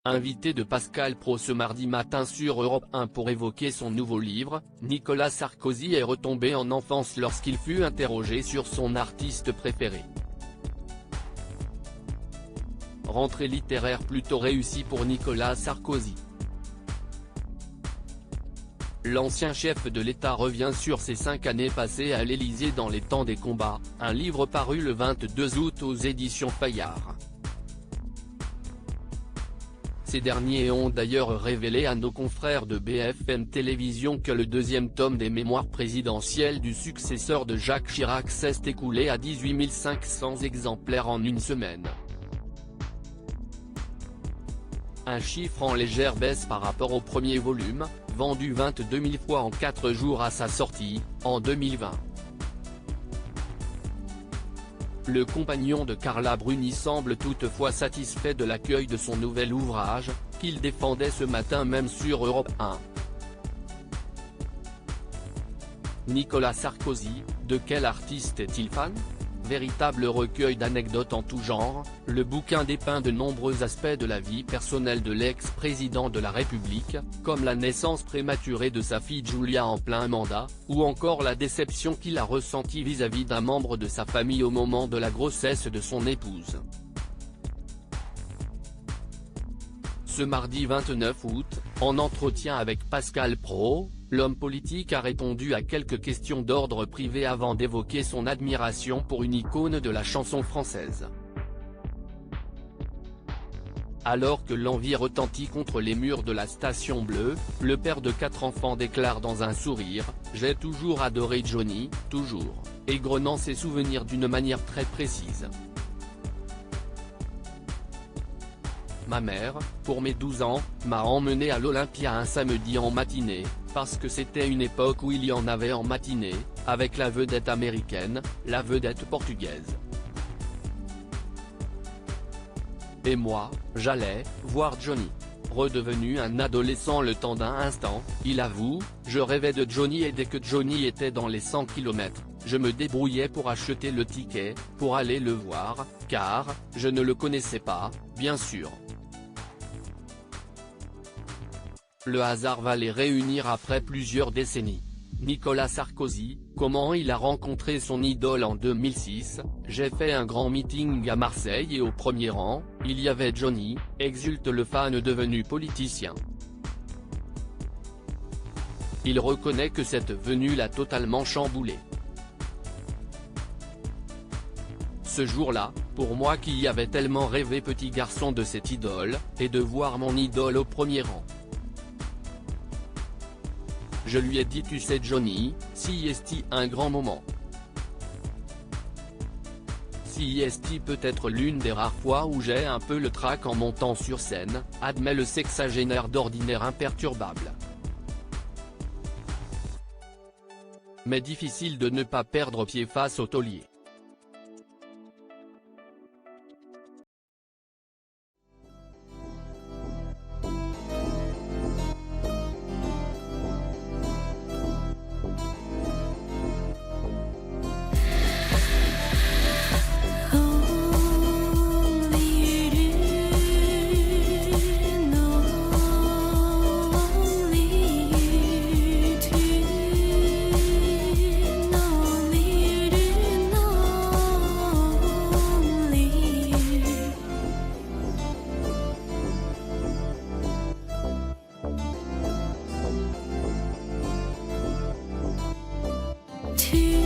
Invité de Pascal Praud ce mardi matin sur Europe 1 pour évoquer son nouveau livre, Nicolas Sarkozy est retombé en enfance lorsqu'il fut interrogé sur son artiste préféré. Rentrée littéraire plutôt réussie pour Nicolas Sarkozy. L'ancien chef de l'État revient sur ses 5 années passées à l'Élysée dans les temps des combats, un livre paru le 22 août aux éditions Fayard. Ces derniers ont d'ailleurs révélé à nos confrères de BFM Télévision que le deuxième tome des mémoires présidentielles du successeur de Jacques Chirac s'est écoulé à 18 500 exemplaires en une semaine. Un chiffre en légère baisse par rapport au premier volume, vendu 22 000 fois en 4 jours à sa sortie, en 2020. Le compagnon de Carla Bruni semble toutefois satisfait de l'accueil de son nouvel ouvrage, qu'il défendait ce matin même sur Europe 1. Nicolas Sarkozy, de quel artiste est-il fan ? Véritable recueil d'anecdotes en tout genre, le bouquin dépeint de nombreux aspects de la vie personnelle de l'ex-président de la République, comme la naissance prématurée de sa fille Julia en plein mandat, ou encore la déception qu'il a ressentie vis-à-vis d'un membre de sa famille au moment de la grossesse de son épouse. Ce mardi 29 août, en entretien avec Pascal Praud, l'homme politique a répondu à quelques questions d'ordre privé avant d'évoquer son admiration pour une icône de la chanson française. Alors que l'envie retentit contre les murs de la Station Bleue, le père de 4 enfants déclare dans un sourire « J'ai toujours adoré Johnny, toujours », égrenant ses souvenirs d'une manière très précise. Ma mère, pour mes 12 ans, m'a emmené à l'Olympia un samedi en matinée, parce que c'était une époque où il y en avait en matinée, avec la vedette américaine, la vedette portugaise. Et moi, j'allais voir Johnny. Redevenu un adolescent le temps d'un instant, il avoue, je rêvais de Johnny et dès que Johnny était dans les 100 km, je me débrouillais pour acheter le ticket, pour aller le voir, car, je ne le connaissais pas, bien sûr. Le hasard va les réunir après plusieurs décennies. Nicolas Sarkozy, comment il a rencontré son idole en 2006, j'ai fait un grand meeting à Marseille et au premier rang, il y avait Johnny, exulte le fan devenu politicien. Il reconnaît que cette venue l'a totalement chamboulé. Ce jour-là, pour moi qui y avais tellement rêvé petit garçon de cette idole, et de voir mon idole au premier rang. Je lui ai dit tu sais Johnny, si est un grand moment. Si est peut-être l'une des rares fois où j'ai un peu le trac en montant sur scène, admet le sexagénaire d'ordinaire imperturbable. Mais difficile de ne pas perdre pied face au taulier. To